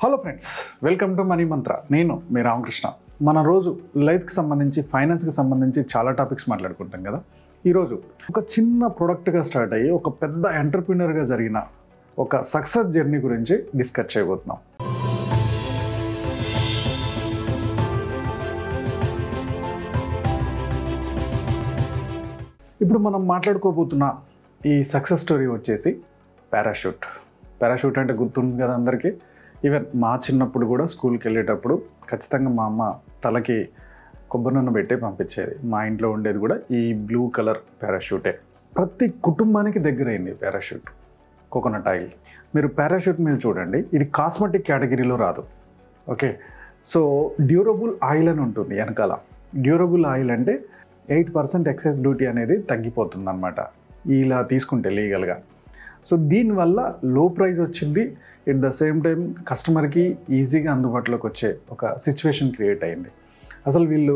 Hello friends, welcome to money మంత్ర. నేను మీ రామకృష్ణ. మన రోజు లైఫ్కి సంబంధించి, ఫైనాన్స్కి సంబంధించి చాలా టాపిక్స్ మాట్లాడుకుంటాం కదా. ఈరోజు ఒక చిన్న ప్రోడక్ట్గా స్టార్ట్ అయ్యి ఒక పెద్ద ఎంటర్ప్రినర్గా జరిగిన ఒక సక్సెస్ జర్నీ గురించి డిస్కస్ చేయబోతున్నాం. ఇప్పుడు మనం మాట్లాడుకోబోతున్న ఈ సక్సెస్ స్టోరీ వచ్చేసి పారాషూట్ అంటే గుర్తుంది కదా అందరికీ. ఈవెన్ మా చిన్నప్పుడు కూడా స్కూల్కి వెళ్ళేటప్పుడు ఖచ్చితంగా మా అమ్మ తలకి కొబ్బరి నూనె పెట్టి పంపించేది. మా ఇంట్లో ఉండేది కూడా ఈ బ్లూ కలర్ పారాషూటే. ప్రతి కుటుంబానికి దగ్గరైంది పారాషూట్. కోకోనట్ ఆయిల్, మీరు పారాషూట్ మీద చూడండి, ఇది కాస్మెటిక్ కేటగిరీలో రాదు. ఓకే, సో డ్యూరబుల్ ఆయిల్ అని ఉంటుంది వెనకాల. డ్యూరబుల్ ఆయిల్ అంటే 8% ఎక్సైజ్ డ్యూటీ అనేది తగ్గిపోతుంది అన్నమాట ఇలా తీసుకుంటే లీగల్గా. సో దీనివల్ల లో ప్రైస్ వచ్చింది, ఎట్ ద సేమ్ టైం కస్టమర్కి ఈజీగా అందుబాటులోకి వచ్చే ఒక సిచ్యువేషన్ క్రియేట్ అయింది. అసలు వీళ్ళు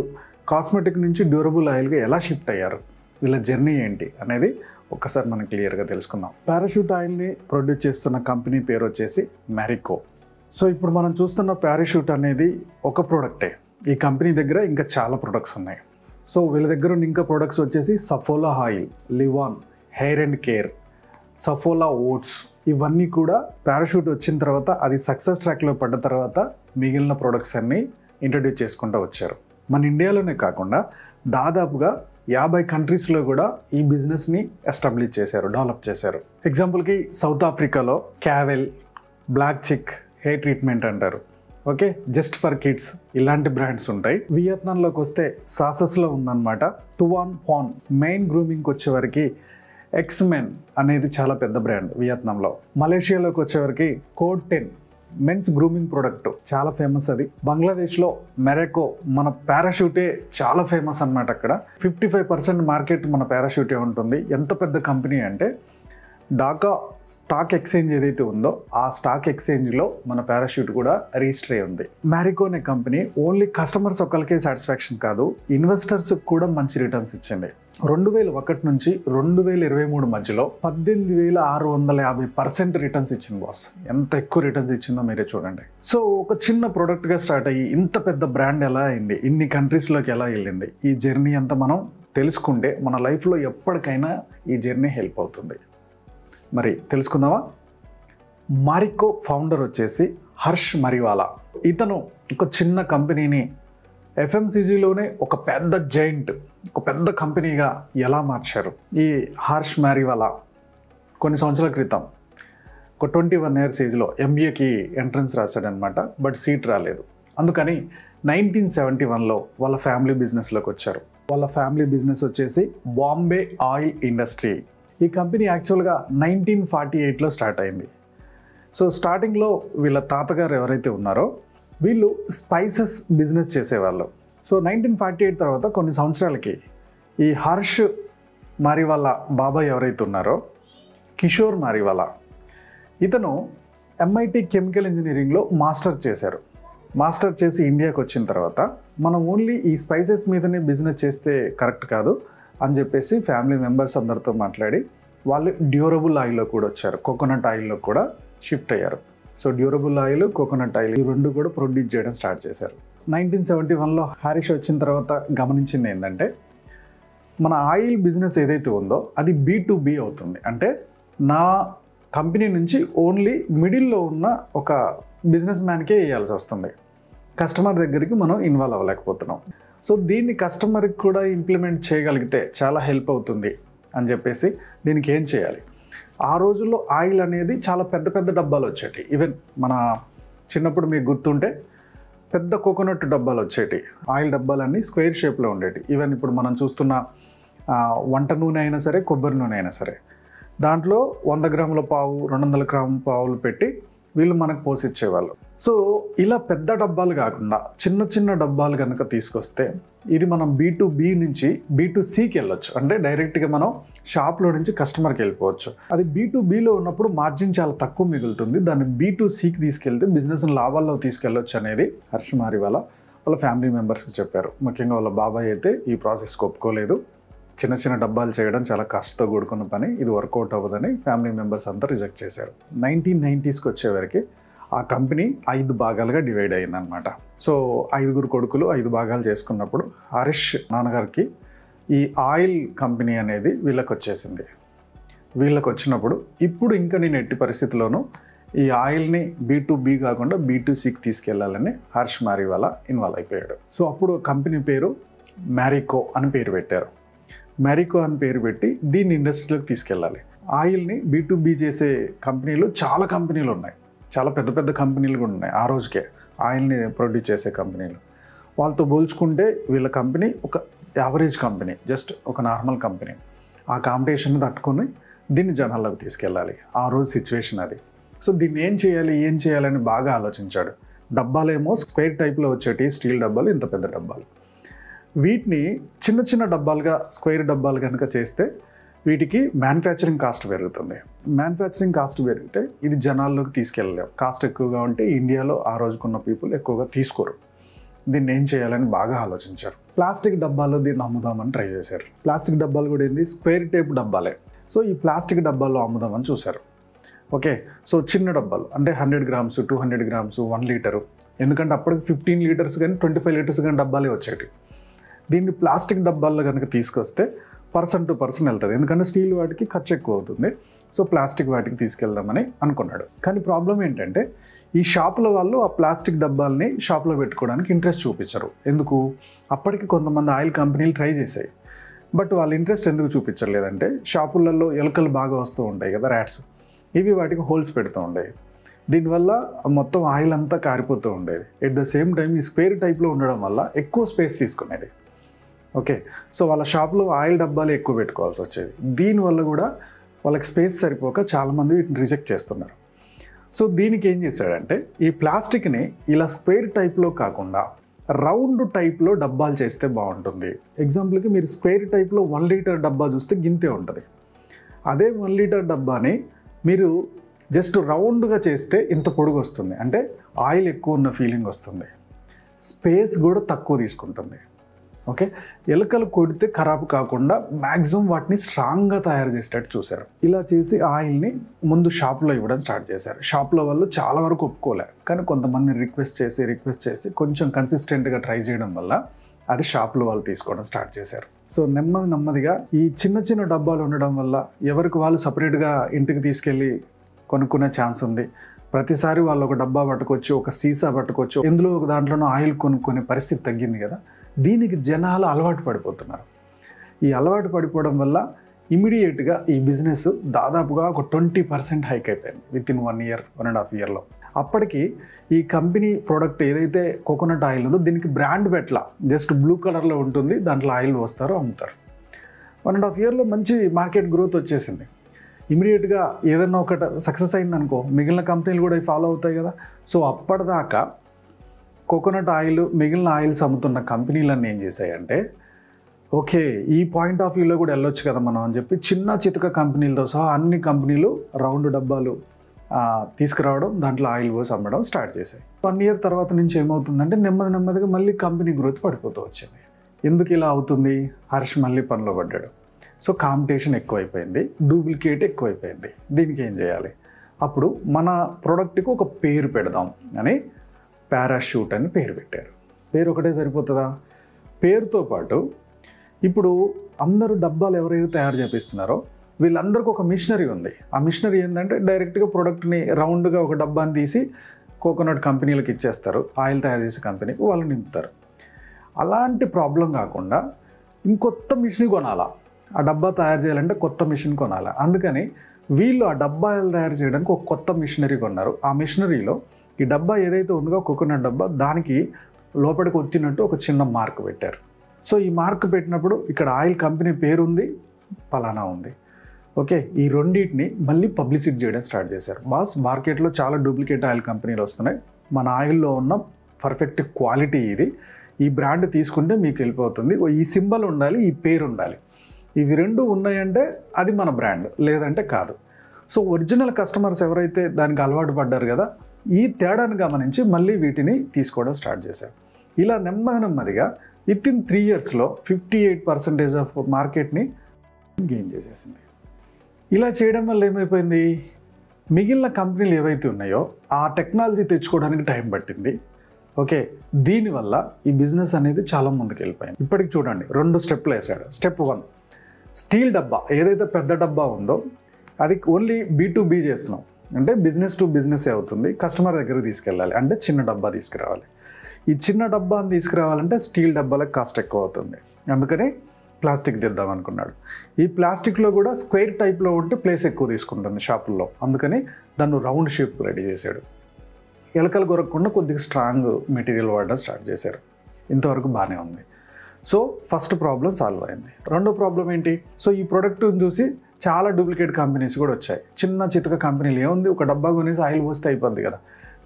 కాస్మెటిక్ నుంచి డ్యూరబుల్ ఆయిల్గా ఎలా షిఫ్ట్ అయ్యారు, వీళ్ళ జర్నీ ఏంటి అనేది ఒక్కసారి మనం క్లియర్గా తెలుసుకుందాం. పారాషూట్ ఆయిల్ని ప్రొడ్యూస్ చేస్తున్న కంపెనీ పేరు వచ్చేసి మ్యారికో. సో ఇప్పుడు మనం చూస్తున్న పారాషూట్ అనేది ఒక ప్రోడక్టే. ఈ కంపెనీ దగ్గర ఇంకా చాలా ప్రొడక్ట్స్ ఉన్నాయి. సో వీళ్ళ దగ్గర ఉన్న ఇంకా ప్రొడక్ట్స్ వచ్చేసి Saffola oil, Livon, hair and care, Saffola oats, ఇవన్నీ కూడా పారాషూట్ వచ్చిన తర్వాత, అది సక్సెస్ ట్రాక్లో పడ్డ తర్వాత మిగిలిన ప్రొడక్ట్స్ అన్నీ ఇంట్రడ్యూస్ చేసుకుంటూ వచ్చారు. మన ఇండియాలోనే కాకుండా దాదాపుగా 50 కంట్రీస్లో కూడా ఈ బిజినెస్ని ఎస్టాబ్లిష్ చేశారు, డెవలప్ చేశారు. ఎగ్జాంపుల్కి సౌత్ ఆఫ్రికాలో క్యావెల్, బ్లాక్ చిక్ హెయిర్ ట్రీట్మెంట్ అంటారు. ఓకే, జస్ట్ ఫర్ కిడ్స్ ఇలాంటి బ్రాండ్స్ ఉంటాయి. వియత్నాంలోకి వస్తే సాసస్లో ఉందన్నమాట తువాన్ పాన్. మెయిన్ గ్రూమింగ్కి వచ్చేవరకు ఎక్స్మెన్ అనేది చాలా పెద్ద బ్రాండ్ వియత్నాంలో. మలేషియాలోకి వచ్చేవరకు కోడ్ 10 మెన్స్ గ్రూమింగ్ ప్రోడక్ట్ చాలా ఫేమస్. అది బంగ్లాదేశ్లో మెరాకో, మన పారాషూటే చాలా ఫేమస్ అన్నమాట. అక్కడ 55% మార్కెట్ మన పారాషూటే ఉంటుంది. ఎంత పెద్ద కంపెనీ అంటే ఢాకా స్టాక్ ఎక్స్చేంజ్ ఏదైతే ఉందో ఆ స్టాక్ ఎక్స్చేంజ్లో మన పారాషూట్ కూడా రిజిస్టర్ అయి ఉంది. మ్యారికో అనే కంపెనీ ఓన్లీ కస్టమర్స్ ఒక్కరికే సాటిస్ఫాక్షన్ కాదు, ఇన్వెస్టర్స్కి కూడా మంచి రిటర్న్స్ ఇచ్చింది. 2001 నుంచి 2023 మధ్యలో 18,650% రిటర్న్స్ ఇచ్చింది బాస్. ఎంత ఎక్కువ రిటర్న్స్ ఇచ్చిందో మీరే చూడండి. సో ఒక చిన్న ప్రోడక్ట్గా స్టార్ట్ అయ్యి ఇంత పెద్ద బ్రాండ్ ఎలా అయింది, ఇన్ని కంట్రీస్లోకి ఎలా వెళ్ళింది, ఈ జర్నీ అంతా మనం తెలుసుకుంటే మన లైఫ్లో ఎప్పటికైనా ఈ జర్నీ హెల్ప్ అవుతుంది. మరి తెలుసుకుందామా? మ్యారికో ఫౌండర్ వచ్చేసి హర్ష్ మరివాలా. ఇతను ఒక చిన్న కంపెనీని ఎఫ్ఎంసీజీలోనే ఒక పెద్ద జైంట్, ఒక పెద్ద కంపెనీగా ఎలా మార్చారు. ఈ హర్ష్ మరివాలా కొన్ని సంవత్సరాల క్రితం ఒక 21 years ఏజ్లో ఎంబీఏకి ఎంట్రన్స్ రాశాడనమాట. బట్ సీట్ రాలేదు. అందుకని 1971లో వాళ్ళ ఫ్యామిలీ బిజినెస్లోకి వచ్చారు. వాళ్ళ ఫ్యామిలీ బిజినెస్ వచ్చేసి బాంబే ఆయిల్ ఇండస్ట్రీ. ఈ కంపెనీ యాక్చువల్గా 1948లో స్టార్ట్ అయింది. సో స్టార్టింగ్లో వీళ్ళ తాతగారు ఎవరైతే ఉన్నారో వీళ్ళు స్పైసెస్ బిజినెస్ చేసేవాళ్ళు. సో 1948 తర్వాత కొన్ని సంవత్సరాలకి ఈ హర్ష్ మరివాలా బాబాయ్ ఎవరైతే ఉన్నారో కిషోర్ మరివాలా, ఇతను MIT కెమికల్ ఇంజనీరింగ్లో మాస్టర్ చేశారు. మాస్టర్ చేసి ఇండియాకి వచ్చిన తర్వాత మనం ఓన్లీ ఈ స్పైసెస్ మీదనే బిజినెస్ చేస్తే కరెక్ట్ కాదు అని చెప్పేసి ఫ్యామిలీ మెంబర్స్ అందరితో మాట్లాడి వాళ్ళు డ్యూరబుల్ ఆయిల్లో కూడా వచ్చారు, కోకోనట్ ఆయిల్లో కూడా షిఫ్ట్ అయ్యారు. So durable oil, coconut oil ఈ రెండు కూడా ప్రొడ్యూస్ చేయడం స్టార్ట్ చేశారు. 1971లో హరీష్ వచ్చిన తర్వాత గమనించింది ఏంటంటే మన ఆయిల్ బిజినెస్ ఏదైతే ఉందో అది B2B అవుతుంది. అంటే నా కంపెనీ నుంచి ఓన్లీ మిడిల్లో ఉన్న ఒక బిజినెస్ మ్యాన్కే వేయాల్సి వస్తుంది, కస్టమర్ దగ్గరికి మనం ఇన్వాల్వ్ అవ్వలేకపోతున్నాం. సో దీన్ని కస్టమర్కి కూడా ఇంప్లిమెంట్ చేయగలిగితే చాలా హెల్ప్ అవుతుంది అని చెప్పేసి దీనికి ఏం చేయాలి. ఆ రోజుల్లో ఆయిల్ అనేది చాలా పెద్ద పెద్ద డబ్బాలు వచ్చేటి. ఈవెన్ మన చిన్నప్పుడు మీకు గుర్తుంటే పెద్ద కోకోనట్ డబ్బాలు వచ్చేటి. ఆయిల్ డబ్బాలన్నీ స్క్వేర్ షేప్లో ఉండేవి. ఈవెన్ ఇప్పుడు మనం చూస్తున్న వంట నూనె అయినా సరే, కొబ్బరి నూనె అయినా సరే, దాంట్లో 100 గ్రాముల పావు, 200 గ్రాముల పావులు పెట్టి వీళ్ళు మనకు పోసిచ్చేవాళ్ళు. సో ఇలా పెద్ద డబ్బాలు కాకుండా చిన్న చిన్న డబ్బాలు కనుక తీసుకొస్తే ఇది మనం B2B నుంచి B2Cకి వెళ్ళొచ్చు. అంటే డైరెక్ట్గా మనం షాప్లో నుంచి కస్టమర్కి వెళ్ళిపోవచ్చు. అది B2Bలో ఉన్నప్పుడు మార్జిన్ చాలా తక్కువ మిగులుతుంది. దాన్ని B2Cకి తీసుకెళ్తే బిజినెస్ని లాభాల్లో తీసుకెళ్ళొచ్చు అనేది హర్ష్ మరివాలా వాళ్ళ ఫ్యామిలీ మెంబర్స్కి చెప్పారు. ముఖ్యంగా వాళ్ళ బాబాయ్ అయితే ఈ ప్రాసెస్కి ఒప్పుకోలేదు. చిన్న చిన్న డబ్బాలు చేయడం చాలా కష్టంతో కూడుకున్న పని, ఇది వర్కౌట్ అవ్వదని ఫ్యామిలీ మెంబర్స్ అంతా రిజెక్ట్ చేశారు. 1990స్కి వచ్చేవరకు ఆ కంపెనీ 5 భాగాలుగా డివైడ్ అయిందనమాట. సో 5 కొడుకులు 5 భాగాలు చేసుకున్నప్పుడు హరీష్ నాన్నగారికి ఈ ఆయిల్ కంపెనీ అనేది వీళ్ళకి వచ్చేసింది. వీళ్ళకి వచ్చినప్పుడు ఇప్పుడు ఇంకా నేను ఎట్టి పరిస్థితుల్లోనూ ఈ ఆయిల్ని B2B కాకుండా B2Cకి తీసుకెళ్లాలని హర్ష్ మారీవాలా ఇన్వాల్వ్ అయిపోయాడు. సో అప్పుడు కంపెనీ పేరు మ్యారికో అని పేరు పెట్టారు. మ్యారికో అని పేరు పెట్టి దీన్ని ఇండస్ట్రీలోకి తీసుకెళ్ళాలి. ఆయిల్ని B2B చేసే కంపెనీలు చాలా కంపెనీలు ఉన్నాయి, చాలా పెద్ద పెద్ద కంపెనీలు కూడా ఉన్నాయి. ఆ రోజుకే ఆయిల్ని ప్రొడ్యూస్ చేసే కంపెనీలు. వాళ్ళతో పోల్చుకుంటే వీళ్ళ కంపెనీ ఒక యావరేజ్ కంపెనీ, జస్ట్ ఒక నార్మల్ కంపెనీ. ఆ కాంపిటీషన్ తట్టుకొని దీన్ని జనాల్లోకి తీసుకెళ్ళాలి. ఆ రోజు సిచ్యువేషన్ అది. సో దీన్ని ఏం చేయాలని బాగా ఆలోచించాడు. డబ్బాలేమో స్క్వేర్ టైప్లో వచ్చేటి స్టీల్ డబ్బాలు, ఇంత పెద్ద డబ్బాలు. వీటిని చిన్న చిన్న డబ్బాలుగా, స్క్వేర్ డబ్బాలు కనుక చేస్తే వీటికి మ్యానుఫ్యాక్చరింగ్ కాస్ట్ పెరుగుతుంది. మ్యానుఫ్యాక్చరింగ్ కాస్ట్ పెరిగితే ఇది జనాల్లోకి తీసుకెళ్ళలేము. కాస్ట్ ఎక్కువగా ఉంటే ఇండియాలో ఆ రోజుకున్న పీపుల్ ఎక్కువగా తీసుకోరు. దీన్ని ఏం చేయాలని బాగా ఆలోచించారు. ప్లాస్టిక్ డబ్బాలో దీన్ని అమ్ముదామని ట్రై చేశారు. ప్లాస్టిక్ డబ్బాలు కూడా ఏంది, స్క్వేర్ టైప్ డబ్బాలే. సో ఈ ప్లాస్టిక్ డబ్బాల్లో అమ్ముదామని చూశారు. ఓకే, సో చిన్న డబ్బాలు అంటే 100 గ్రామ్స్, 200 గ్రామ్స్, 1 లీటరు. ఎందుకంటే అప్పటికి 15 లీటర్స్ కానీ 25 లీటర్స్ కానీ డబ్బాలే వచ్చేవి. దీన్ని ప్లాస్టిక్ డబ్బాల్లో కనుక తీసుకొస్తే పర్సన్ టు పర్సన్ వెళ్తుంది. ఎందుకంటే స్టీల్ వాటికి ఖర్చు ఎక్కువ అవుతుంది. సో ప్లాస్టిక్ వాటికి తీసుకెళ్దామని అనుకున్నాడు. కానీ ప్రాబ్లం ఏంటంటే ఈ షాపుల వాళ్ళు ఆ ప్లాస్టిక్ డబ్బాల్ని షాప్లో పెట్టుకోవడానికి ఇంట్రెస్ట్ చూపించరు. ఎందుకు? అప్పటికి కొంతమంది ఆయిల్ కంపెనీలు ట్రై చేశాయి. బట్ వాళ్ళ ఇంట్రెస్ట్ ఎందుకు చూపించలేదంటే షాపులలో ఎలుకలు బాగా వస్తూ ఉంటాయి కదా, ర్యాట్స్. ఇవి వాటికి హోల్స్ పెడుతూ ఉండేవి. దీనివల్ల మొత్తం ఆయిల్ అంతా కారిపోతూ ఉండేది. ఎట్ ద సేమ్ టైం ఈ స్క్వేర్ టైప్లో ఉండడం వల్ల ఎక్కువ స్పేస్ తీసుకునేది. ఓకే, సో వాళ్ళ షాప్లో ఆయిల్ డబ్బాలు ఎక్కువ పెట్టుకోవాల్సి వచ్చేది. దీనివల్ల కూడా వాళ్ళకి స్పేస్ సరిపోక చాలామంది వీటిని రిజెక్ట్ చేస్తున్నారు. సో దీనికి ఏం చేశాడంటే ఈ ప్లాస్టిక్ని ఇలా స్క్వేర్ టైప్లో కాకుండా రౌండ్ టైప్లో డబ్బాలు చేస్తే బాగుంటుంది. ఎగ్జాంపుల్కి మీరు స్క్వేర్ టైప్లో 1 లీటర్ డబ్బా చూస్తే గింతే ఉంటుంది. అదే 1 లీటర్ డబ్బాని మీరు జస్ట్ రౌండ్గా చేస్తే ఇంత పొడుగు వస్తుంది. అంటే ఆయిల్ ఎక్కువ ఉన్న ఫీలింగ్ వస్తుంది, స్పేస్ కూడా తక్కువ తీసుకుంటుంది. ఓకే, ఎలుకలు కొడితే ఖరాబ్ కాకుండా మ్యాక్సిమం వాటిని స్ట్రాంగ్గా తయారు చేసేటట్టు చూశారు. ఇలా చేసి ఆయిల్ని ముందు షాప్లో ఇవ్వడం స్టార్ట్ చేశారు. షాప్లో వాళ్ళు చాలా వరకు ఒప్పుకోలే, కానీ కొంతమంది రిక్వెస్ట్ చేసి కొంచెం కన్సిస్టెంట్గా ట్రై చేయడం వల్ల అది షాప్లో వాళ్ళు తీసుకోవడం స్టార్ట్ చేశారు. సో నెమ్మదిగా ఈ చిన్న చిన్న డబ్బాలు ఉండడం వల్ల ఎవరికి వాళ్ళు సపరేట్గా ఇంటికి తీసుకెళ్ళి కొనుక్కునే ఛాన్స్ ఉంది. ప్రతిసారి వాళ్ళు ఒక డబ్బా పట్టుకొచ్చి, ఒక సీసా పట్టుకొచ్చి, ఎందులో ఒక దాంట్లోనూ ఆయిల్ కొనుక్కునే పరిస్థితి తగ్గింది కదా. దీనికి జనాలు అలవాటు పడిపోతున్నారు. ఈ అలవాటు పడిపోవడం వల్ల ఇమీడియట్గా ఈ బిజినెస్ దాదాపుగా ఒక 20% హైక్ అయిపోయింది విత్ ఇన్ 1 year, 1.5 yearలో. అప్పటికి ఈ కంపెనీ ప్రోడక్ట్ ఏదైతే కోకోనట్ ఆయిల్ ఉందో దీనికి బ్రాండ్ పెట్టలా, జస్ట్ బ్లూ కలర్లో ఉంటుంది, దాంట్లో ఆయిల్ పోస్తారు, అమ్ముతారు. 1.5 yearలో మంచి మార్కెట్ గ్రోత్ వచ్చేసింది. ఇమీడియట్గా ఏదైనా ఒకటి సక్సెస్ అయిందనుకో మిగిలిన కంపెనీలు కూడా ఫాలో అవుతాయి కదా. సో అప్పటిదాకా కోకోనట్ ఆయిల్, మిగిలిన ఆయిల్స్ అమ్ముతున్న కంపెనీలన్నీ ఏం చేశాయంటే ఓకే ఈ పాయింట్ ఆఫ్ వ్యూలో కూడా వెళ్ళొచ్చు కదా మనం అని చెప్పి చిన్న చితక కంపెనీలతో సహా అన్ని కంపెనీలు రౌండ్ డబ్బాలు తీసుకురావడం, దాంట్లో ఆయిల్ పోసి అమ్మడం స్టార్ట్ చేశాయి. 1 year తర్వాత నుంచి ఏమవుతుందంటే నెమ్మదిగా మళ్ళీ కంపెనీ గ్రోత్ పడిపోతూ వచ్చింది. ఎందుకు ఇలా అవుతుంది? హర్ష్ మళ్ళీ పనిలో పడ్డాడు. సో కాంపిటీషన్ ఎక్కువైపోయింది, డూప్లికేట్ ఎక్కువైపోయింది. దీనికి ఏం చేయాలి? అప్పుడు మన ప్రోడక్ట్కి ఒక పేరు పెడదాం అని పారాషూట్ అని పేరు పెట్టారు. పేరు ఒకటే సరిపోతుందా? పేరుతో పాటు ఇప్పుడు అందరూ డబ్బాలు ఎవరైతే తయారు చేపిస్తున్నారో వీళ్ళందరికీ ఒక మిషనరీ ఉంది. ఆ మిషనరీ ఏంటంటే డైరెక్ట్గా ప్రోడక్ట్ని రౌండ్గా ఒక డబ్బాని తీసి కోకోనట్ కంపెనీలకు ఇచ్చేస్తారు, ఆయిల్ తయారు చేసే కంపెనీకి వాళ్ళు నింపుతారు. అలాంటి ప్రాబ్లం కాకుండా ఇంకొత్త మిషన్ కొనాలా, ఆ డబ్బా తయారు చేయాలంటే కొత్త మిషన్ కొనాలి. అందుకని వీళ్ళు ఆ డబ్బాలు తయారు చేయడానికి ఒక కొత్త మిషనరీ కొన్నారు. ఆ మిషనరీలో ఈ డబ్బా ఏదైతే ఉందో కోకోనట్ డబ్బా, దానికి లోపలికి ఒత్తినట్టు ఒక చిన్న మార్క్ పెట్టారు. సో ఈ మార్క్ పెట్టినప్పుడు ఇక్కడ ఆయిల్ కంపెనీ పేరు ఉంది, పలానా ఉంది. ఓకే, ఈ రెండింటిని మళ్ళీ పబ్లిసిటీ చేయడం స్టార్ట్ చేశారు. బాస్, మార్కెట్లో చాలా డూప్లికేట్ ఆయిల్ కంపెనీలు వస్తున్నాయి, మన ఆయిల్లో ఉన్న పర్ఫెక్ట్ క్వాలిటీ ఇది, ఈ బ్రాండ్ తీసుకుంటే మీకు వెళ్ళిపోతుంది, ఈ సింబల్ ఉండాలి, ఈ పేరు ఉండాలి, ఇవి రెండు ఉన్నాయంటే అది మన బ్రాండ్, లేదంటే కాదు. సో ఒరిజినల్ కస్టమర్స్ ఎవరైతే దానికి అలవాటు పడ్డారు కదా, ఈ తేడాను గమనించి మళ్ళీ వీటిని తీసుకోవడం స్టార్ట్ చేశారు. ఇలా నెమ్మదిగా విత్ ఇన్ 3 yearsలో 58% ఆఫ్ మార్కెట్ని గెయిన్ చేసేసింది. ఇలా చేయడం వల్ల ఏమైపోయింది? మిగిలిన కంపెనీలు ఏవైతే ఉన్నాయో ఆ టెక్నాలజీ తెచ్చుకోవడానికి టైం పట్టింది. ఓకే, దీనివల్ల ఈ బిజినెస్ అనేది చాలా ముందుకు వెళ్ళిపోయింది. ఇప్పటికి చూడండి 2 స్టెప్లు వేసాడు. స్టెప్ 1, స్టీల్ డబ్బా ఏదైతే పెద్ద డబ్బా ఉందో అది ఓన్లీ B2B చేస్తున్నాం, అంటే బిజినెస్ టు బిజినెస్ అవుతుంది. కస్టమర్ దగ్గరికి తీసుకెళ్ళాలి అంటే చిన్న డబ్బా తీసుకురావాలి. ఈ చిన్న డబ్బాని తీసుకురావాలంటే స్టీల్ డబ్బాలకు కాస్ట్ ఎక్కువ అవుతుంది, అందుకని ప్లాస్టిక్ తెద్దాం అనుకున్నాడు. ఈ ప్లాస్టిక్లో కూడా స్క్వేర్ టైప్లో ఉంటే ప్లేస్ ఎక్కువ తీసుకుంటుంది షాపుల్లో, అందుకని దాన్ని రౌండ్ షేప్ రెడీ చేశాడు. ఎలకలు కొరకకుండా కొద్దిగా స్ట్రాంగ్ మెటీరియల్ వాడడం స్టార్ట్ చేశారు. ఇంతవరకు బాగానే ఉంది. సో ఫస్ట్ ప్రాబ్లం సాల్వ్ అయింది. రెండో ప్రాబ్లం ఏంటి? సో ఈ ప్రోడక్ట్ని చూసి చాలా డూప్లికేట్ కంపెనీస్ కూడా వచ్చాయి. చిన్న చితక కంపెనీలు ఏముంది, ఒక డబ్బా కొనేసి ఆయిల్ పోస్తే అయిపోద్ది కదా,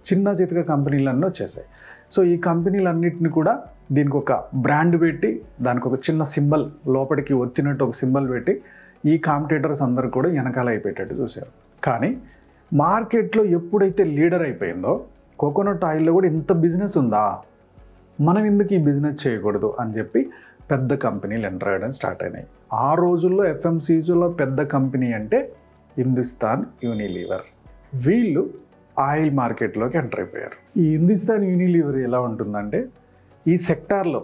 చిన్న చితక కంపెనీలన్నీ వచ్చేసాయి. సో ఈ కంపెనీలన్నింటినీ కూడా దీనికి ఒక బ్రాండ్ పెట్టి దానికి ఒక చిన్న సింబల్ లోపలికి ఒత్తినట్టు ఒక సింబల్ పెట్టి ఈ కాంపిటేటర్స్ అందరూ కూడా వెనకాల అయిపోయేటట్టు చూశారు. కానీ మార్కెట్లో ఎప్పుడైతే లీడర్ అయిపోయిందో కోకోనట్ ఆయిల్లో కూడా ఇంత బిజినెస్ ఉందా, మనం ఎందుకు ఈ బిజినెస్ చేయకూడదు అని చెప్పి పెద్ద కంపెనీలు ఎంటర్ అయ్యడం స్టార్ట్ అయినాయి. ఆ రోజుల్లో FMCGలో పెద్ద కంపెనీ అంటే హిందుస్థాన్ యూనిలీవర్. వీళ్ళు ఆయిల్ మార్కెట్లోకి ఎంటర్ అయిపోయారు. ఈ హిందుస్థాన్ యూనిలీవర్ ఎలా ఉంటుందంటే, ఈ సెక్టార్లో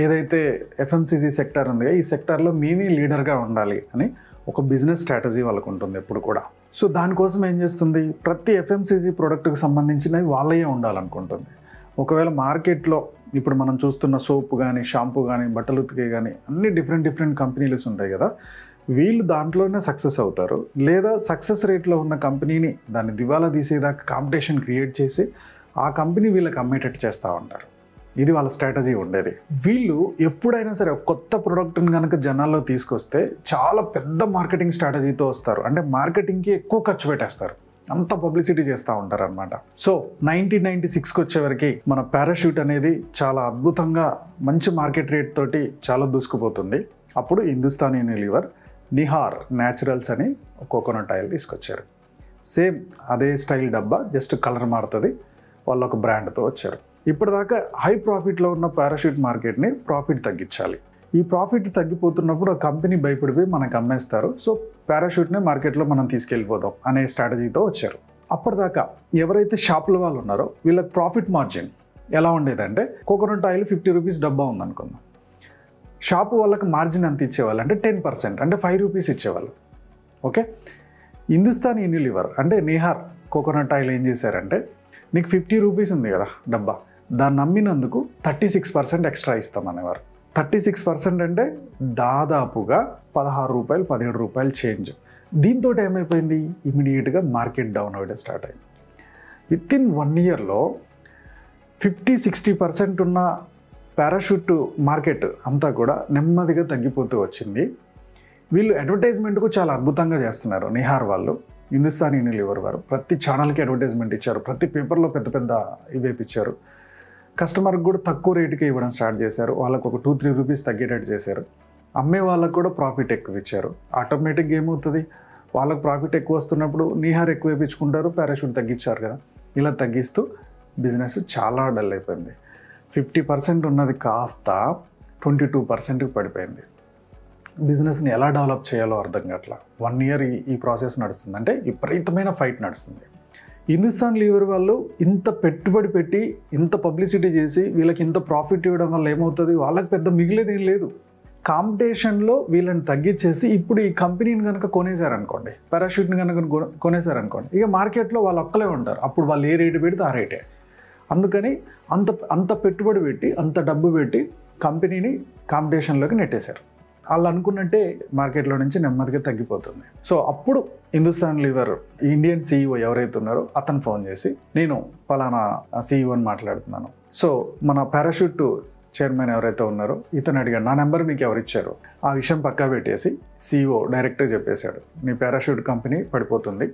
ఏదైతే FMCG సెక్టార్ ఉందో ఈ సెక్టార్లో మేమే లీడర్గా ఉండాలి అని ఒక బిజినెస్ స్ట్రాటజీ వాళ్ళకు ఉంటుంది ఎప్పుడు కూడా. సో దానికోసం ఏం చేస్తుంది, ప్రతి FMCG ప్రోడక్ట్కి సంబంధించినవి వాళ్ళే ఉండాలనుకుంటుంది. ఒకవేళ మార్కెట్లో ఇప్పుడు మనం చూస్తున్న సోపు కానీ, షాంపూ కానీ, బట్టలు ఉతికే కానీ అన్ని డిఫరెంట్ కంపెనీలు ఉంటాయి కదా, వీళ్ళు దాంట్లోనే సక్సెస్ అవుతారు. లేదా సక్సెస్ రేట్లో ఉన్న కంపెనీని దాన్ని దివాలా తీసేదాకా కాంపిటీషన్ క్రియేట్ చేసి ఆ కంపెనీ వీళ్ళకి అమ్మేటట్టు చేస్తూ ఉంటారు. ఇది వాళ్ళ స్ట్రాటజీ ఉండేది. వీళ్ళు ఎప్పుడైనా సరే కొత్త ప్రోడక్ట్ని కనుక జనాల్లో తీసుకొస్తే చాలా పెద్ద మార్కెటింగ్ స్ట్రాటజీతో వస్తారు. అంటే మార్కెటింగ్కి ఎక్కువ ఖర్చు పెట్టేస్తారు, అంత పబ్లిసిటీ చేస్తూ ఉంటారు అనమాట. సో 1996కి వచ్చేవరకు మన పారాషూట్ అనేది చాలా అద్భుతంగా మంచి మార్కెట్ రేట్ తోటి చాలా దూసుకుపోతుంది. అప్పుడు హిందుస్థాన్ యూనిలీవర్ నిహార్ న్యాచురల్స్ అని కోకోనట్ ఆయిల్ తీసుకొచ్చారు. సేమ్ అదే స్టైల్ డబ్బా, జస్ట్ కలర్ మారుతుంది. వాళ్ళు ఒక బ్రాండ్తో వచ్చారు. ఇప్పటిదాకా హై ప్రాఫిట్లో ఉన్న పారాషూట్ మార్కెట్ని ప్రాఫిట్ తగ్గించాలి. ఈ ప్రాఫిట్ తగ్గిపోతున్నప్పుడు ఆ కంపెనీ భయపడిపోయి మనకు అమ్మేస్తారు. సో పారాషూట్ని మార్కెట్లో మనం తీసుకెళ్ళిపోదాం అనే స్ట్రాటజీతో వచ్చారు. అప్పటిదాకా ఎవరైతే షాపుల వాళ్ళు ఉన్నారో వీళ్ళకి ప్రాఫిట్ మార్జిన్ ఎలా ఉండేదంటే, కోకోనట్ ఆయిల్ 50 రూపీస్ డబ్బా ఉందనుకుందాం, షాపు వాళ్ళకి మార్జిన్ ఎంత ఇచ్చేవాళ్ళు అంటే 10%, అంటే 5 రూపీస్ ఇచ్చేవాళ్ళు. ఓకే, హిందుస్థాన్ యూనిలీవర్ అంటే నిహార్ కోకోనట్ ఆయిల్ ఏం చేశారంటే, నీకు 50 రూపీస్ ఉంది కదా డబ్బా, దాన్ని అమ్మినందుకు 36% ఎక్స్ట్రా ఇస్తామనేవారు. 36% అంటే దాదాపుగా 16 రూపాయలు 17 రూపాయలు చేంజ్. దీంతో ఏమైపోయింది, ఇమీడియట్గా మార్కెట్ డౌన్ అవ్వడం స్టార్ట్ అయింది. వితిన్ 1 ఇయర్లో 50-60% ఉన్న పారాషూట్ మార్కెట్ అంతా కూడా నెమ్మదిగా తగ్గిపోతూ వచ్చింది. వీళ్ళు అడ్వర్టైజ్మెంట్కు చాలా అద్భుతంగా చేస్తున్నారు. నిహార్ వాళ్ళు, హిందుస్థాన్ యూనిలీవర్ వారు ప్రతి ఛానల్కి అడ్వర్టైజ్మెంట్ ఇచ్చారు, ప్రతి పేపర్లో పెద్ద పెద్ద ఇవేపించారు. కస్టమర్కి కూడా తక్కువ రేటుకి ఇవ్వడం స్టార్ట్ చేశారు. వాళ్ళకు ఒక 2-3 రూపీస్ తగ్గేటట్టు చేశారు. అమ్మే వాళ్ళకు కూడా ప్రాఫిట్ ఎక్కువ ఇచ్చారు. ఆటోమేటిక్గా ఏమవుతుంది, వాళ్ళకు ప్రాఫిట్ ఎక్కువ వస్తున్నప్పుడు నిహార్ ఎక్కువ వేయించుకుంటారు, పారాషూట్ తగ్గించారు కదా. ఇలా తగ్గిస్తూ బిజినెస్ చాలా డల్ అయిపోయింది. 50% ఉన్నది కాస్త 22%కి పడిపోయింది. బిజినెస్ని ఎలా డెవలప్ చేయాలో అర్థం కావట్లా. 1 ఇయర్ ఈ ప్రాసెస్ నడుస్తుంది, అంటే విపరీతమైన ఫైట్ నడుస్తుంది. హిందుస్థాన్ లీవర్ వాళ్ళు ఇంత పెట్టుబడి పెట్టి ఇంత పబ్లిసిటీ చేసి వీళ్ళకి ఇంత ప్రాఫిట్ ఇవ్వడం వల్ల ఏమవుతుంది, వాళ్ళకి పెద్ద మిగిలేది ఏం లేదు. కాంపిటీషన్లో వీళ్ళని తగ్గించేసి ఇప్పుడు ఈ కంపెనీని కనుక కొనేసారనుకోండి, పారాషూట్ని కనుక కొనేసారనుకోండి, ఇక మార్కెట్లో వాళ్ళు ఒక్కలే ఉంటారు. అప్పుడు వాళ్ళు ఏ రేటు పెడితే ఆ రేటే. అందుకని అంత పెట్టుబడి పెట్టి అంత డబ్బు పెట్టి కంపెనీని కాంపిటీషన్లోకి నెట్టేశారు. వాళ్ళు అనుకున్నట్టే మార్కెట్లో నుంచి నెమ్మదిగా తగ్గిపోతుంది. సో అప్పుడు హిందుస్థాన్ లీవర్ ఇండియన్ CEO ఎవరైతే ఉన్నారో అతను ఫోన్ చేసి, నేను ఫలానా CEOని మాట్లాడుతున్నాను, సో మన పారాషూట్ చైర్మన్ ఎవరైతే ఉన్నారో ఇతను అడిగాడు, నా నెంబర్ మీకు ఎవరు ఇచ్చారు. ఆ విషయం పక్కా పెట్టేసి CEO డైరెక్ట్గా చెప్పేశాడు, నీ పారాషూట్ కంపెనీ పడిపోతుంది,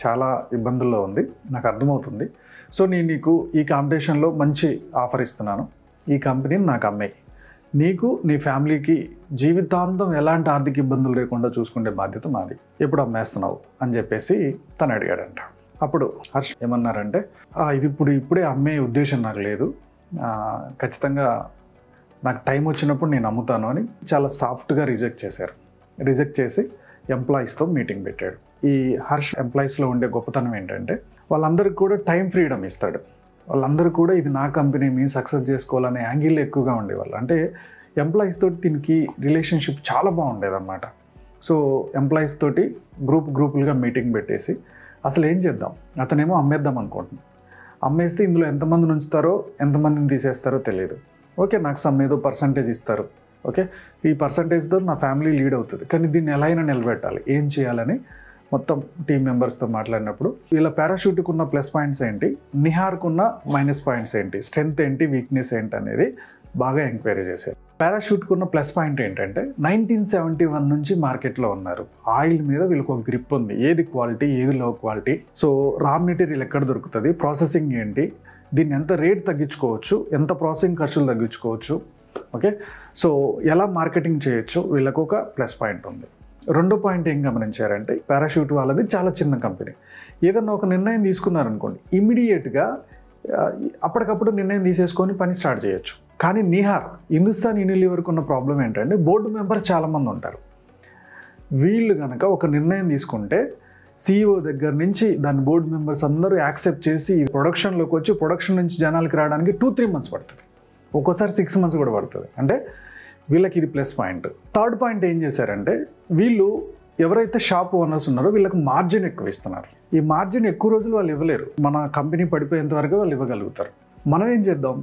చాలా ఇబ్బందుల్లో ఉంది, నాకు అర్థమవుతుంది. సో నేను నీకు ఈ కాంపిటీషన్లో మంచి ఆఫర్ ఇస్తున్నాను, ఈ కంపెనీని నాకు అమ్మాయి, నీకు నీ ఫ్యామిలీకి జీవితాంతం ఎలాంటి ఆర్థిక ఇబ్బందులు లేకుండా చూసుకునే బాధ్యత మాది, ఎప్పుడు అమ్మేస్తున్నావు అని చెప్పేసి తను అడిగాడంట. అప్పుడు హర్ష్ ఏమన్నారంటే, ఇది ఇప్పుడే అమ్మే ఉద్దేశం నాకు లేదు, ఖచ్చితంగా నాకు టైం వచ్చినప్పుడు నేను అమ్ముతాను అని చాలా సాఫ్ట్గా రిజెక్ట్ చేశారు. రిజెక్ట్ చేసి ఎంప్లాయీస్తో మీటింగ్ పెట్టాడు. ఈ హర్ష్ ఎంప్లాయీస్లో ఉండే గొప్పతనం ఏంటంటే వాళ్ళందరికీ కూడా టైం ఫ్రీడమ్ ఇస్తాడు. వాళ్ళందరూ కూడా ఇది నా కంపెనీ, మేము సక్సెస్ చేసుకోవాలనే యాంగిల్ ఎక్కువగా ఉండేవాళ్ళు. అంటే ఎంప్లాయీస్ తోటి దీనికి రిలేషన్షిప్ చాలా బాగుండేదన్నమాట. సో ఎంప్లాయీస్ తోటి గ్రూపులుగా మీటింగ్ పెట్టేసి అసలు ఏం చేద్దాం, అతనేమో అమ్మేద్దాం అనుకుంటున్నాం. అమ్మేస్తే ఇందులో ఎంతమందిని ఉంచుతారో ఎంతమందిని తీసేస్తారో తెలియదు. ఓకే, నాకు సమ్ ఏదో పర్సంటేజ్ ఇస్తారు. ఓకే, ఈ పర్సంటేజ్తో నా ఫ్యామిలీ లీడ్ అవుతుంది. కానీ దీన్ని ఎలా అయినా నిలబెట్టాలి, ఏం చేయాలని మొత్తం టీం మెంబర్స్తో మాట్లాడినప్పుడు వీళ్ళ పారాషూట్కి ఉన్న ప్లస్ పాయింట్స్ ఏంటి, నిహార్కు ఉన్న మైనస్ పాయింట్స్ ఏంటి, స్ట్రెంగ్త్ ఏంటి, వీక్నెస్ ఏంటి అనేది బాగా ఎంక్వైరీ చేశారు. పారాషూట్కి ఉన్న ప్లస్ పాయింట్ ఏంటంటే 1971 నుంచి మార్కెట్లో ఉన్నారు. ఆయిల్ మీద వీళ్ళకి ఒక గ్రిప్ ఉంది, ఏది క్వాలిటీ ఏది లో క్వాలిటీ, సో రా మెటీరియల్ ఎక్కడ దొరుకుతుంది, ప్రాసెసింగ్ ఏంటి, దీన్ని ఎంత రేట్ తగ్గించుకోవచ్చు, ఎంత ప్రాసెసింగ్ ఖర్చులు తగ్గించుకోవచ్చు, ఓకే, సో ఎలా మార్కెటింగ్ చేయొచ్చు, వీళ్ళకు ఒక ప్లస్ పాయింట్ ఉంది. రెండో పాయింట్ ఏం గమనించారంటే పారాషూట్ వాళ్ళది చాలా చిన్న కంపెనీ. ఏదన్నా ఒక నిర్ణయం తీసుకున్నారనుకోండి, ఇమీడియట్గా అప్పటికప్పుడు నిర్ణయం తీసేసుకొని పని స్టార్ట్ చేయొచ్చు. కానీ నిహార్, హిందుస్థాన్ యూనిలీవర్కి ఉన్న ప్రాబ్లం ఏంటంటే బోర్డు మెంబర్స్ చాలామంది ఉంటారు. వీళ్ళు కనుక ఒక నిర్ణయం తీసుకుంటే CEO దగ్గర నుంచి దాని బోర్డు మెంబర్స్ అందరూ యాక్సెప్ట్ చేసి ప్రొడక్షన్లోకి వచ్చి ప్రొడక్షన్ నుంచి జనాలకి రావడానికి 2-3 months పడుతుంది, ఒక్కోసారి 6 months కూడా పడుతుంది. అంటే వీళ్ళకి ఇది ప్లస్ పాయింట్. థర్డ్ పాయింట్ ఏం చేశారంటే వీళ్ళు ఎవరైతే షాప్ ఓనర్స్ ఉన్నారో వీళ్ళకి మార్జిన్ ఎక్కువ ఇస్తున్నారు. ఈ మార్జిన్ ఎక్కువ రోజులు వాళ్ళు ఇవ్వలేరు, మన కంపెనీ పడిపోయేంత వరకు వాళ్ళు ఇవ్వగలుగుతారు. మనం ఏం చేద్దాం,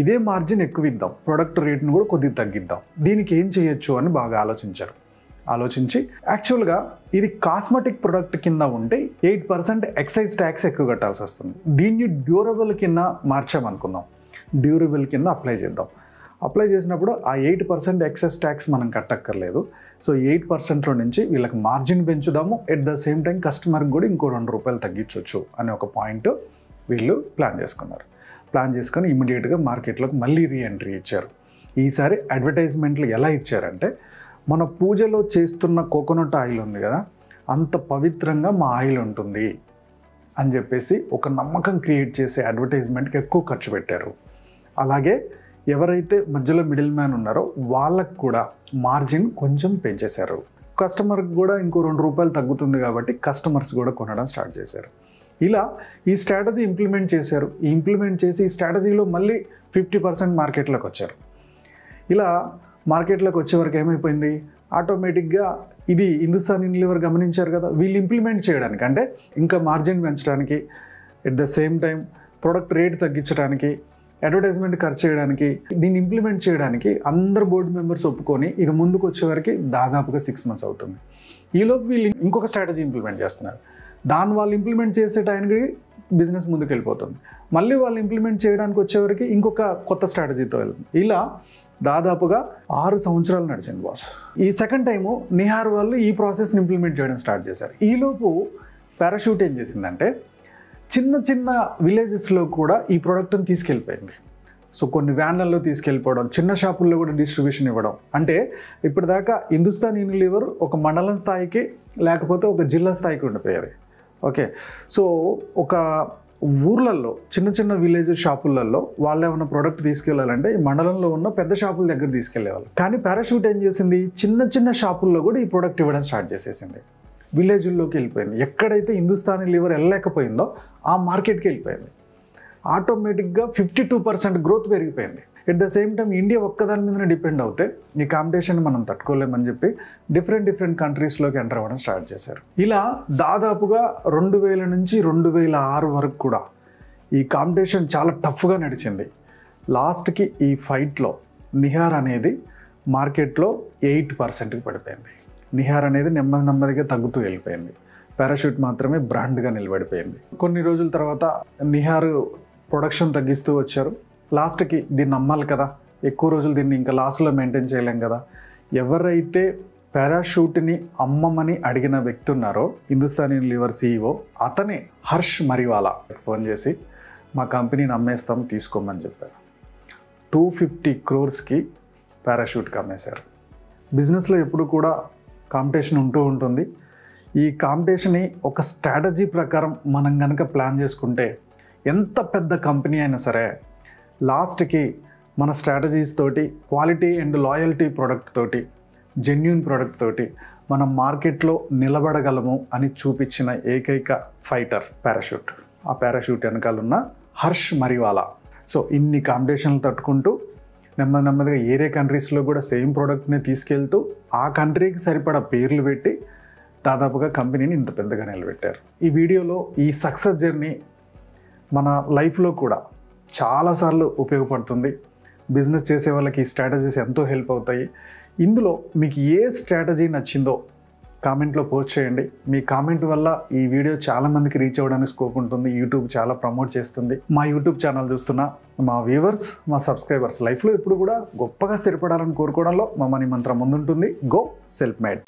ఇదే మార్జిన్ ఎక్కువ ఇద్దాం, ప్రొడక్ట్ రేట్ని కూడా కొద్దిగా తగ్గిద్దాం, దీనికి ఏం చేయొచ్చు అని బాగా ఆలోచించి యాక్చువల్గా ఇది కాస్మెటిక్ ప్రొడక్ట్ కింద ఉంటే 8% ఎక్సైజ్ ట్యాక్స్ ఎక్కువ కట్టాల్సి వస్తుంది. దీన్ని డ్యూరబుల్ కింద మార్చామనుకుందాం, డ్యూరబుల్ కింద అప్లై చేసినప్పుడు ఆ 8% ఎక్సైజ్ ట్యాక్స్ మనం కట్టక్కర్లేదు. సో 8%లో నుంచి వీళ్ళకి మార్జిన్ పెంచుదాము, ఎట్ ద సేమ్ టైం కస్టమర్కి కూడా ఇంకో ₹2 తగ్గించవచ్చు అనే ఒక పాయింట్ వీళ్ళు ప్లాన్ చేసుకొని ఇమీడియట్గా మార్కెట్లోకి మళ్ళీ రీఎంట్రీ ఇచ్చారు. ఈసారి అడ్వర్టైజ్మెంట్లు ఎలా ఇచ్చారంటే మన పూజలో చేస్తున్న కోకోనట్ ఆయిల్ ఉంది కదా, అంత పవిత్రంగా మా ఆయిల్ ఉంటుంది అని చెప్పేసి ఒక నమ్మకం క్రియేట్ చేసే అడ్వర్టైజ్మెంట్కి ఎక్కువ ఖర్చు పెట్టారు. అలాగే ఎవరైతే మధ్యలో మిడిల్ మ్యాన్ ఉన్నారో వాళ్ళకు కూడా మార్జిన్ కొంచెం పెంచేశారు. కస్టమర్కి కూడా ఇంకో ₹2 తగ్గుతుంది కాబట్టి కస్టమర్స్ కూడా కొనడం స్టార్ట్ చేశారు. ఇలా ఈ స్ట్రాటజీ ఇంప్లిమెంట్ చేశారు. ఈ స్ట్రాటజీలో మళ్ళీ 50% మార్కెట్లోకి వచ్చారు. ఇలా మార్కెట్లోకి వచ్చే వరకు ఏమైపోయింది, ఆటోమేటిక్గా ఇది హిందుస్థాన్ యూనిలీవర్ గమనించారు కదా, వీళ్ళు ఇంప్లిమెంట్ చేయడానికి అంటే ఇంకా మార్జిన్ పెంచడానికి, at the same time product rate తగ్గించడానికి, అడ్వర్టైజ్మెంట్ ఖర్చు చేయడానికి, దీన్ని ఇంప్లిమెంట్ చేయడానికి అందరు బోర్డు మెంబర్స్ ఒప్పుకొని ఇది ముందుకు వచ్చే వరకు దాదాపుగా 6 months అవుతుంది. ఈలోపు వీళ్ళు ఇంకొక స్ట్రాటజీ ఇంప్లిమెంట్ చేస్తున్నారు. దాన్ని వాళ్ళు ఇంప్లిమెంట్ చేసే టైంకి బిజినెస్ ముందుకు వెళ్ళిపోతుంది. మళ్ళీ వాళ్ళు ఇంప్లిమెంట్ చేయడానికి వచ్చేవరకు ఇంకొక కొత్త స్ట్రాటజీతో వెళ్తుంది. ఇలా దాదాపుగా 6 సంవత్సరాలు నడిచింది బాస్. ఈ సెకండ్ టైము నిహార్ వాళ్ళు ఈ ప్రాసెస్ని ఇంప్లిమెంట్ చేయడం స్టార్ట్ చేశారు. ఈలోపు పారాషూట్ ఏం చేసిందంటే చిన్న విలేజెస్లో కూడా ఈ ప్రోడక్ట్ని తీసుకెళ్ళిపోయింది. సో కొన్ని వ్యాన్లలో తీసుకెళ్ళిపోవడం, చిన్న షాపుల్లో కూడా డిస్ట్రిబ్యూషన్ ఇవ్వడం. అంటే ఇప్పటిదాకా హిందుస్థాన్ యూనిలీవర్ ఒక మండలం స్థాయికి లేకపోతే ఒక జిల్లా స్థాయికి ఉండిపోయేది. ఓకే, సో ఒక ఊర్లలో చిన్న విలేజ్ షాపులలో వాళ్ళు ఏమైనా ప్రోడక్ట్ తీసుకెళ్ళాలంటే ఈ మండలంలో ఉన్న పెద్ద షాపుల దగ్గర తీసుకెళ్లేవాళ్ళు. కానీ పారాషూట్ ఏం చేసింది, చిన్న షాపుల్లో కూడా ఈ ప్రోడక్ట్ ఇవ్వడం స్టార్ట్ చేసేసింది. విలేజ్ల్లోకి వెళ్ళిపోయింది. ఎక్కడైతే హిందుస్థాన్ యూనిలీవర్ వెళ్ళలేకపోయిందో ఆ మార్కెట్కి వెళ్ళిపోయింది. ఆటోమేటిక్గా 52% గ్రోత్ పెరిగిపోయింది. At the same time India ఒక్కదాని మీదనే డిపెండ్ అవుతే ఈ కాంపిటీషన్ మనం తట్టుకోలేమని చెప్పి డిఫరెంట్ కంట్రీస్లోకి ఎంటర్ అవ్వడం స్టార్ట్ చేశారు. ఇలా దాదాపుగా 2000 నుంచి 2006 వరకు కూడా ఈ కాంపిటీషన్ చాలా టఫ్గా నడిచింది. లాస్ట్కి ఈ ఫైట్లో నిహార్ అనేది మార్కెట్లో 8%కి పడిపోయింది. నిహార్ అనేది నెమ్మదిగా తగ్గుతూ వెళ్ళిపోయింది. పారాషూట్ మాత్రమే బ్రాండ్గా నిలబడిపోయింది. కొన్ని రోజుల తర్వాత నిహార్ ప్రొడక్షన్ తగ్గిస్తూ వచ్చారు. లాస్ట్కి దీన్ని అమ్మాలి కదా, ఎక్కువ రోజులు దీన్ని ఇంకా లాస్లో మెయింటైన్ చేయలేం కదా. ఎవరైతే పారాషూట్ని అమ్మమని అడిగిన వ్యక్తి ఉన్నారో హిందుస్థాన్ యూనిలీవర్ CEO, అతనే హర్ష్ మరివాలా ఫోన్ చేసి మా కంపెనీని అమ్మేస్తాం తీసుకోమని చెప్పారు. 250 crores పారాషూట్కి అమ్మేశారు. బిజినెస్లో ఎప్పుడు కూడా కాంపిటీషన్ ఉంటుంది. ఈ కాంపిటీషన్ని ఒక స్ట్రాటజీ ప్రకారం మనం కనుక ప్లాన్ చేసుకుంటే ఎంత పెద్ద కంపెనీ అయినా సరే లాస్ట్కి మన స్ట్రాటజీస్ తోటి, క్వాలిటీ అండ్ లాయల్టీ ప్రోడక్ట్ తోటి, జెన్యూన్ ప్రోడక్ట్ తోటి మనం మార్కెట్లో నిలబడగలము అని చూపించిన ఏకైక ఫైటర్ పారాషూట్. ఆ పారాషూట్ వెనకాలన్న హర్ష్ మరివాలా. సో ఇన్ని కాంపిటీషన్లు తట్టుకుంటూ నెమ్మదిగా ఏరే కంట్రీస్లో కూడా సేమ్ ప్రోడక్ట్ని తీసుకెళ్తూ ఆ కంట్రీకి సరిపడా పేర్లు పెట్టి దాదాపుగా కంపెనీని ఇంత పెద్దగా నిలబెట్టారు. ఈ వీడియోలో ఈ సక్సెస్ జర్నీ మన లైఫ్లో కూడా చాలాసార్లు ఉపయోగపడుతుంది. బిజినెస్ చేసే వాళ్ళకి ఈ స్ట్రాటజీస్ ఎంతో హెల్ప్ అవుతాయి. ఇందులో మీకు ఏ స్ట్రాటజీ నచ్చిందో కామెంట్లో పోస్ట్ చేయండి. మీ కామెంట్ వల్ల ఈ వీడియో చాలామందికి రీచ్ అవ్వడానికి స్కోప్ ఉంటుంది. యూట్యూబ్ చాలా ప్రమోట్ చేస్తుంది. మా యూట్యూబ్ ఛానల్ చూస్తున్న మా వ్యూవర్స్, మా సబ్స్క్రైబర్స్ లైఫ్లో ఎప్పుడు కూడా గొప్పగా స్థిరపడాలని కోరుకోవడంలో మా మనీ మంత్రం ముందుంటుంది. Go self made.